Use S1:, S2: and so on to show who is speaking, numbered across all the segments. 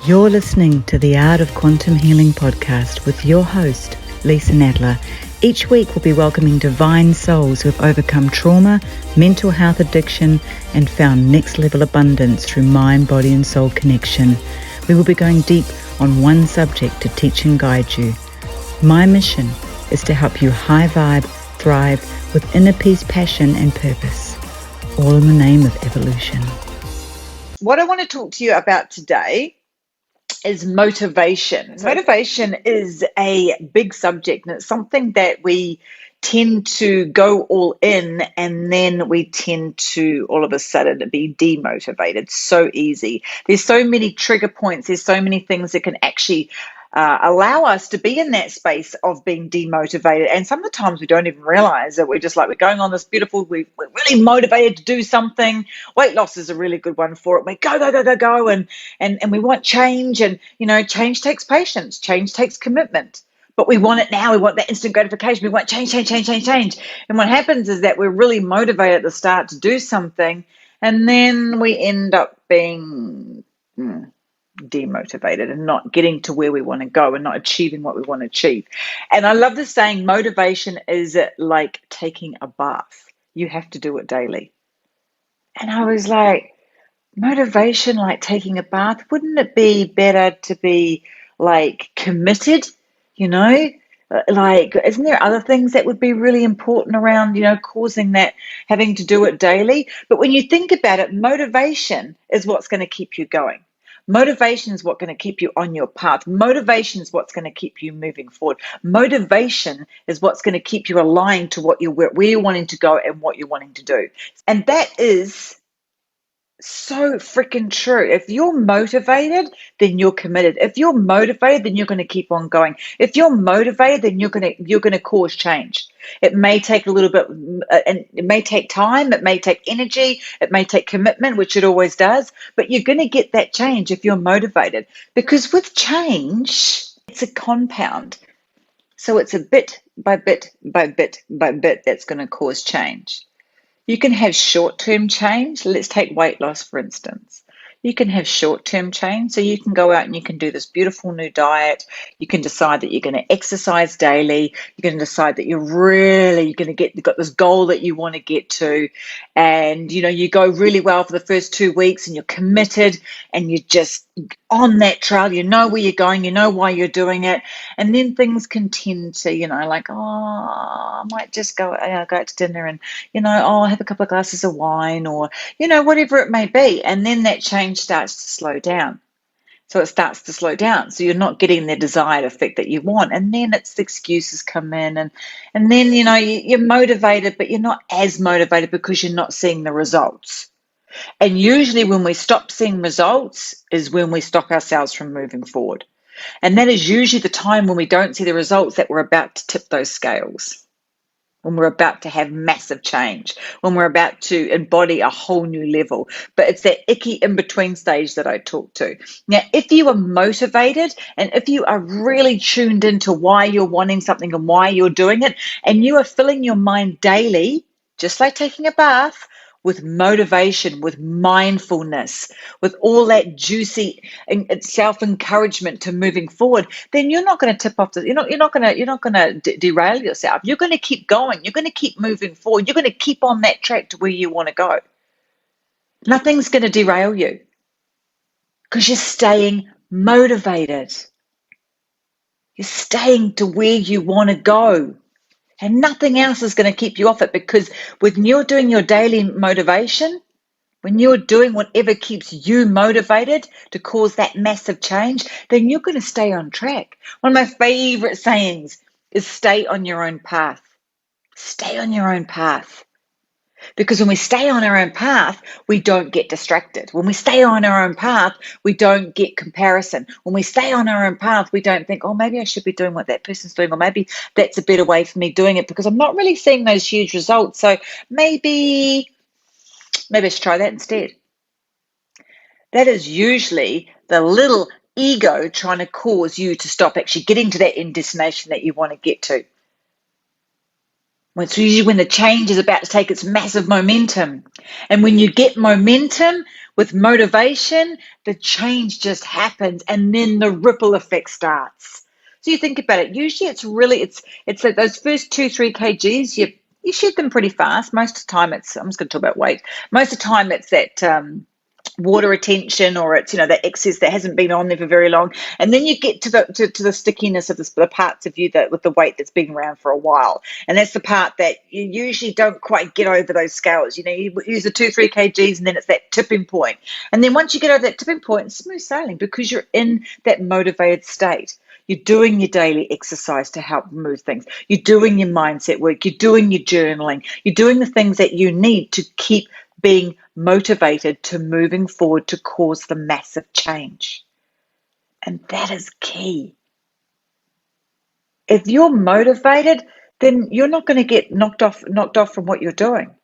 S1: You're listening to the Art of Quantum Healing podcast with your host, Leisa Nadler. Each week we'll be welcoming divine souls who have overcome trauma, mental health addiction, and found next level abundance through mind, body, and soul connection. We will be going deep on one subject to teach and guide you. My mission is to help you high vibe, thrive with inner peace, passion, and purpose, all in the name of evolution.
S2: What I want to talk to you about today is motivation. Motivation is a big subject, and it's something that we tend to go all in, and then we tend to all of a sudden be demotivated so easy. There's so many trigger points. There's so many things that can actually allow us to be in that space of being demotivated. And some of the times we don't even realize that we're going on this beautiful, we're really motivated to do something. Weight loss is a really good one for it. We go, and we want change. And, change takes patience. Change takes commitment. But we want it now. We want that instant gratification. We want change. And what happens is that we're really motivated at the start to do something, and then we end up being demotivated and not getting to where we want to go and not achieving what we want to achieve. And I love this saying, motivation is like taking a bath. You have to do it daily. And I was like, motivation like taking a bath? Wouldn't it be better to be like committed, Like, isn't there other things that would be really important around, causing that, having to do it daily? But when you think about it, motivation is what's going to keep you going. Motivation is what's going to keep you on your path. Motivation is what's going to keep you moving forward. Motivation is what's going to keep you aligned to where you're wanting to go and what you're wanting to do. And that is so freaking true. If you're motivated, then you're committed. If you're motivated, then you're going to keep on going. If you're motivated, then you're going to cause change. It may take a little bit, and it may take time. It may take energy. It may take commitment, which it always does. But you're going to get that change if you're motivated, because with change, it's a compound. So it's a bit by bit by bit by bit that's going to cause change. You can have short-term change. Let's take weight loss, for instance. You can have short-term change. So you can go out and you can do this beautiful new diet. You can decide that you're going to exercise daily. You're going to decide that you've got this goal that you want to get to. And, you go really well for the first 2 weeks and you're committed and you're just on that trail. You know where you're going. You know why you're doing it. And then things can tend to, I might just go out to dinner and, have a couple of glasses of wine or, whatever it may be. And then that change starts to slow down. So it starts to slow down. So you're not getting the desired effect that you want. And then it's the excuses come in. And then, you're motivated, but you're not as motivated because you're not seeing the results. And usually when we stop seeing results is when we stop ourselves from moving forward. And that is usually the time when we don't see the results that we're about to tip those scales. When we're about to have massive change, when we're about to embody a whole new level. But it's that icky in-between stage that I talk to. Now, if you are motivated and if you are really tuned into why you're wanting something and why you're doing it, and you are filling your mind daily, just like taking a bath, with motivation, with mindfulness, with all that juicy self-encouragement to moving forward, then you're not going to tip off. You're not going to derail yourself. You're going to keep going. You're going to keep moving forward. You're going to keep on that track to where you want to go. Nothing's going to derail you because you're staying motivated. You're staying to where you want to go. And nothing else is going to keep you off it, because when you're doing your daily motivation, when you're doing whatever keeps you motivated to cause that massive change, then you're going to stay on track. One of my favorite sayings is stay on your own path. Stay on your own path. Because when we stay on our own path, we don't get distracted. When we stay on our own path, we don't get comparison. When we stay on our own path, we don't think, oh, maybe I should be doing what that person's doing, or maybe that's a better way for me doing it because I'm not really seeing those huge results. So maybe I should try that instead. That is usually the little ego trying to cause you to stop actually getting to that end destination that you want to get to. It's usually when the change is about to take its massive momentum. And when you get momentum, With motivation, the change just happens, and then the ripple effect starts. So you think about it. Usually, it's like those first 2-3 kgs. You shed them pretty fast. Most of the time, I'm just going to talk about weight. Most of the time, it's that water retention, or it's that excess that hasn't been on there for very long, and then you get to the stickiness of the parts of you that with the weight that's been around for a while, and that's the part that you usually don't quite get over those scales. You use the 2-3 kgs, and then it's that tipping point, and then once you get over that tipping point, it's smooth sailing because you're in that motivated state. You're doing your daily exercise to help move things. You're doing your mindset work. You're doing your journaling. You're doing the things that you need to keep being motivated to moving forward to cause the massive change. And that is key. If you're motivated, then you're not going to get knocked off from what you're doing.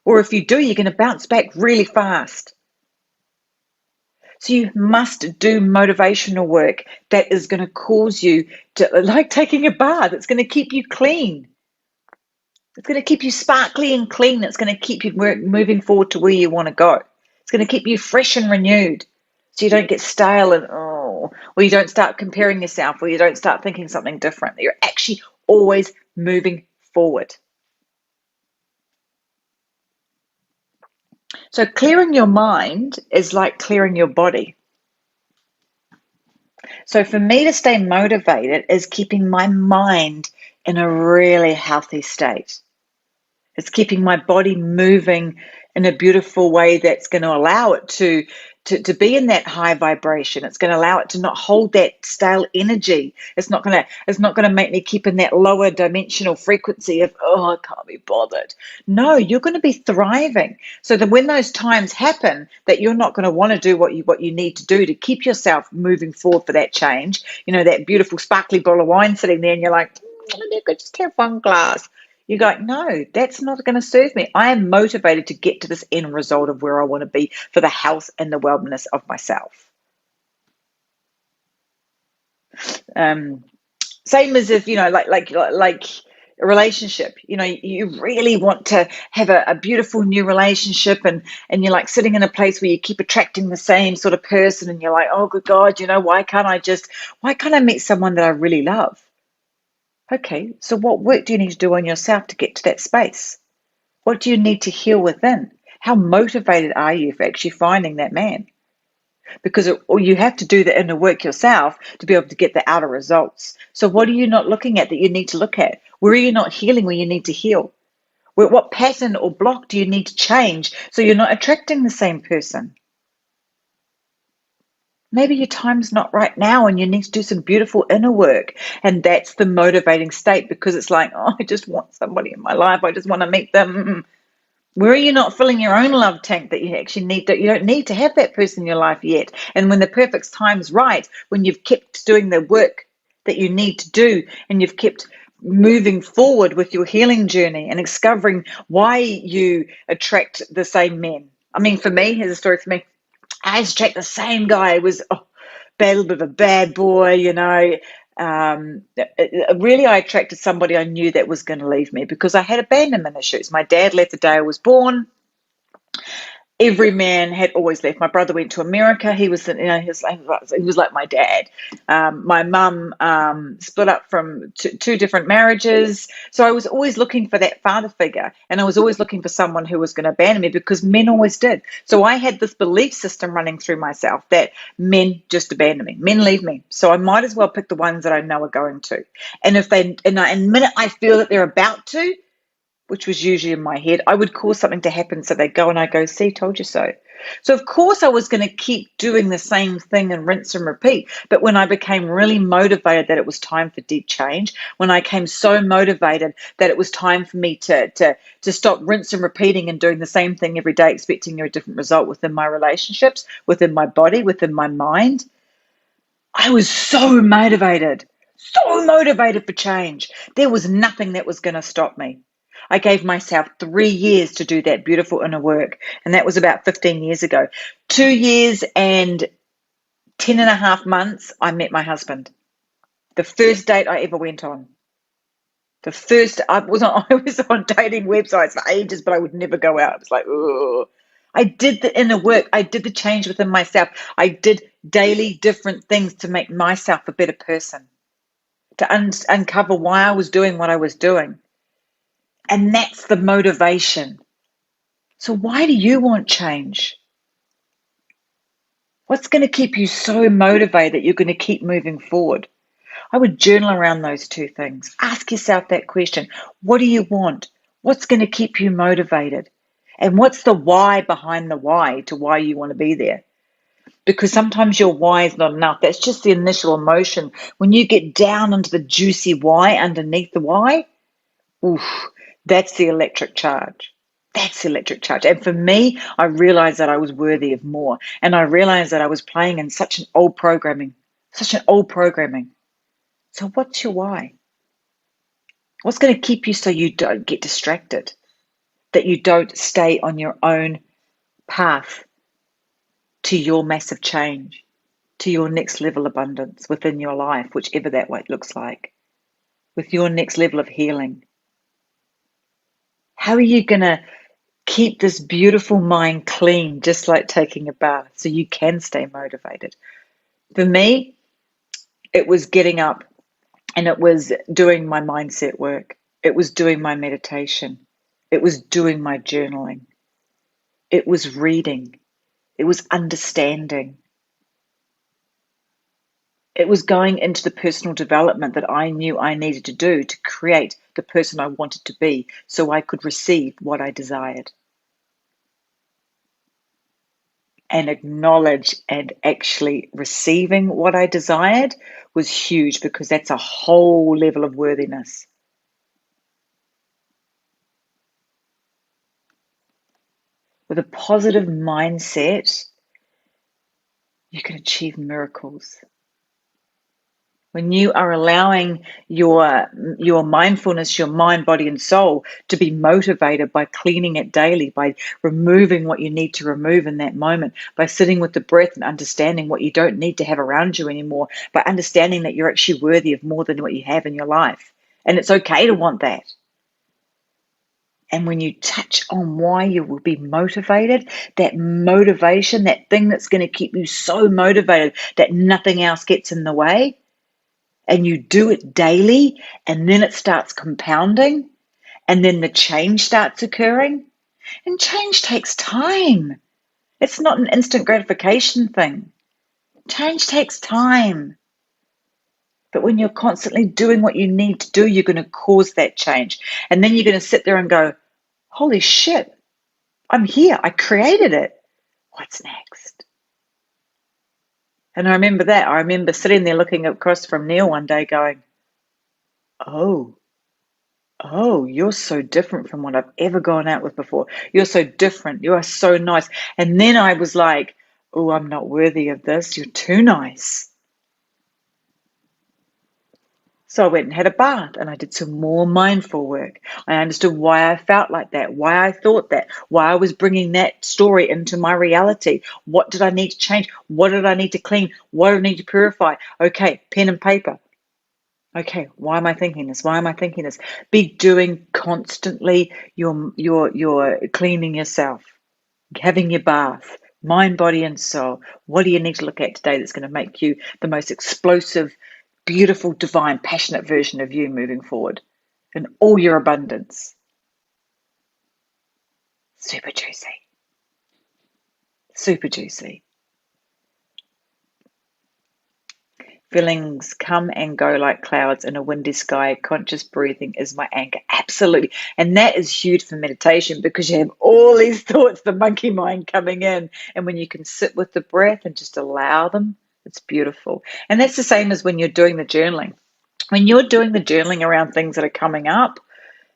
S2: Or if you do, you're going to bounce back really fast. So you must do motivational work that is going to cause you to, like taking a bath, it's going to keep you clean. It's going to keep you sparkly and clean. It's going to keep you moving forward to where you want to go. It's going to keep you fresh and renewed so you don't get stale or you don't start comparing yourself, or you don't start thinking something different. You're actually always moving forward. So clearing your mind is like clearing your body. So for me to stay motivated is keeping my mind in a really healthy state. It's keeping my body moving in a beautiful way that's going to allow it to be in that high vibration. It's going to allow it to not hold that stale energy. It's not going to make me keep in that lower dimensional frequency of, I can't be bothered. No, you're going to be thriving. So that when those times happen that you're not going to want to do what you need to do to keep yourself moving forward for that change, that beautiful sparkly bottle of wine sitting there, and you're like, I could just have one glass. You go, no, that's not going to serve me. I am motivated to get to this end result of where I want to be for the health and the wellness of myself. Same as if, like a relationship, you really want to have a beautiful new relationship, and you're like sitting in a place where you keep attracting the same sort of person, and you're like, oh, good God, why can't I meet someone that I really love? Okay, so what work do you need to do on yourself to get to that space? What do you need to heal within? How motivated are you for actually finding that man? Because you have to do the inner work yourself to be able to get the outer results. So what are you not looking at that you need to look at? Where are you not healing where you need to heal? What pattern or block do you need to change so you're not attracting the same person? Maybe your time's not right now and you need to do some beautiful inner work. And that's the motivating state, because it's like, I just want somebody in my life. I just want to meet them. Where are you not filling your own love tank that you actually need? That you don't need to have that person in your life yet. And when the perfect time's right, when you've kept doing the work that you need to do, and you've kept moving forward with your healing journey and discovering why you attract the same men. I mean, for me, here's a story for me. I used to attract the same guy. It was a little bit of a bad boy, really, I attracted somebody I knew that was going to leave me because I had abandonment issues. My dad left the day I was born. Every man had always left. My brother went to America. He was, he was like my dad. My mum split up from two different marriages. So I was always looking for that father figure, and I was always looking for someone who was going to abandon me, because men always did. So I had this belief system running through myself that men just abandon me, men leave me. So I might as well pick the ones that I know are going to. And if they, and the minute I feel that they're about to, which was usually in my head, I would cause something to happen. So they go and I go, see, told you so. So of course I was going to keep doing the same thing and rinse and repeat. But when I became really motivated that it was time for deep change, when I came so motivated that it was time for me to stop rinse and repeating and doing the same thing every day, expecting a different result within my relationships, within my body, within my mind, I was so motivated for change. There was nothing that was going to stop me. I gave myself 3 years to do that beautiful inner work, and that was about 15 years ago. 2 years and 10 and a half months, I met my husband. The first date I ever went on. I was on dating websites for ages, but I would never go out. It was like, ugh. I did the inner work. I did the change within myself. I did daily different things to make myself a better person, to uncover why I was doing what I was doing. And that's the motivation. So why do you want change? What's going to keep you so motivated that you're going to keep moving forward? I would journal around those two things. Ask yourself that question. What do you want? What's going to keep you motivated? And what's the why behind the why to why you want to be there? Because sometimes your why is not enough. That's just the initial emotion. When you get down into the juicy why underneath the why, oof, that's the electric charge. That's the electric charge. And for me, I realized that I was worthy of more. And I realized that I was playing in such an old programming, such an old programming. So what's your why? What's going to keep you so you don't get distracted, that you don't stay on your own path to your massive change, to your next level abundance within your life, whichever that way looks like, with your next level of healing? How are you going to keep this beautiful mind clean, just like taking a bath, so you can stay motivated? For me, it was getting up and it was doing my mindset work. It was doing my meditation. It was doing my journaling. It was reading. It was understanding. It was going into the personal development that I knew I needed to do to create the person I wanted to be so I could receive what I desired. And acknowledge and actually receiving what I desired was huge, because that's a whole level of worthiness. With a positive mindset, you can achieve miracles. When you are allowing your mindfulness, your mind, body, and soul to be motivated by cleaning it daily, by removing what you need to remove in that moment, by sitting with the breath and understanding what you don't need to have around you anymore, by understanding that you're actually worthy of more than what you have in your life. And it's okay to want that. And when you touch on why you will be motivated, that motivation, that thing that's going to keep you so motivated that nothing else gets in the way, and you do it daily, and then it starts compounding, and then the change starts occurring. And change takes time. It's not an instant gratification thing. Change takes time. But when you're constantly doing what you need to do, you're going to cause that change. And then you're going to sit there and go, holy shit, I'm here. I created it. What's next? And I remember that. I remember sitting there looking across from Neil one day going, oh, you're so different from what I've ever gone out with before. You're so different. You are so nice. And then I was like, oh, I'm not worthy of this. You're too nice. So I went and had a bath and I did some more mindful work. I understood why I felt like that, why I thought that, why I was bringing that story into my reality. What did I need to change? What did I need to clean? What did I need to purify? Okay, pen and paper. Okay, why am I thinking this? Why am I thinking this? Be doing constantly your cleaning yourself, having your bath, mind, body, and soul. What do you need to look at today that's going to make you the most explosive, beautiful, divine, passionate version of you moving forward in all your abundance? Super juicy. Super juicy. Feelings come and go like clouds in a windy sky. Conscious breathing is my anchor. Absolutely. And that is huge for meditation, because you have all these thoughts, the monkey mind coming in. And when you can sit with the breath and just allow them, it's beautiful. And that's the same as when you're doing the journaling. When you're doing the journaling around things that are coming up,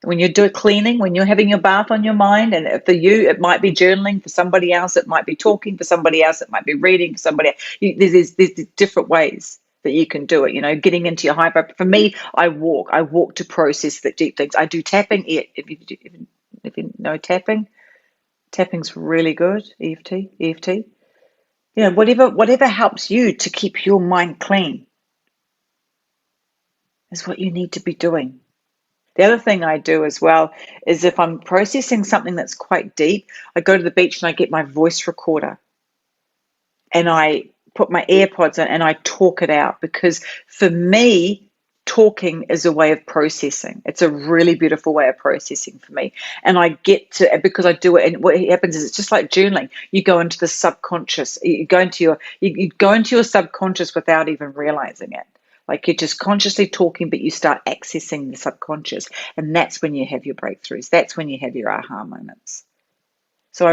S2: when you do cleaning, when you're having your bath on your mind, and for you, it might be journaling. For somebody else, it might be talking. For somebody else, it might be reading. For somebody else, there's different ways that you can do it, getting into your high vibe. For me, I walk to process the deep things. I do tapping. If you know tapping's really good. EFT. Whatever helps you to keep your mind clean is what you need to be doing. The other thing I do as well is if I'm processing something that's quite deep, I go to the beach and I get my voice recorder and I put my AirPods on and I talk it out, because for me, talking is a way of processing. It's a really beautiful way of processing for me. And I get to, because I do it, and what happens is it's just like journaling. You go into the subconscious, you go into your subconscious without even realizing it. Like you're just consciously talking, but you start accessing the subconscious. And that's when you have your breakthroughs. That's when you have your aha moments. So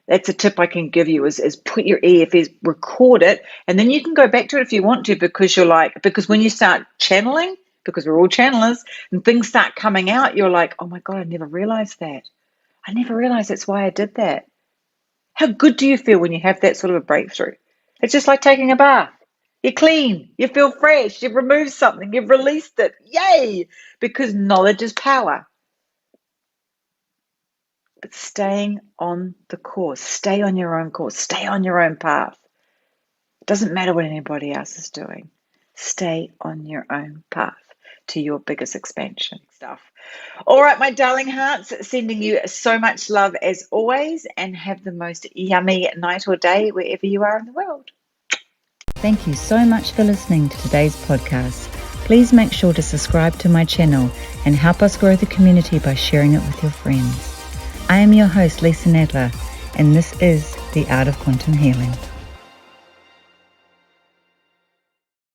S2: that's a tip I can give you is put your EFS, record it, and then you can go back to it if you want to, because when you start channeling, because we're all channelers, and things start coming out, you're like, oh my God, I never realized that. I never realized that's why I did that. How good do you feel when you have that sort of a breakthrough? It's just like taking a bath. You're clean, you feel fresh, you've removed something, you've released it. Yay! Because knowledge is power. But staying on the course, stay on your own course, stay on your own path. It doesn't matter what anybody else is doing. Stay on your own path to your biggest expansion stuff. All right, my darling hearts, sending you so much love as always, and have the most yummy night or day wherever you are in the world.
S1: Thank you so much for listening to today's podcast. Please make sure to subscribe to my channel and help us grow the community by sharing it with your friends. I am your host, Leisa Nadler, and this is The Art of Quantum Healing.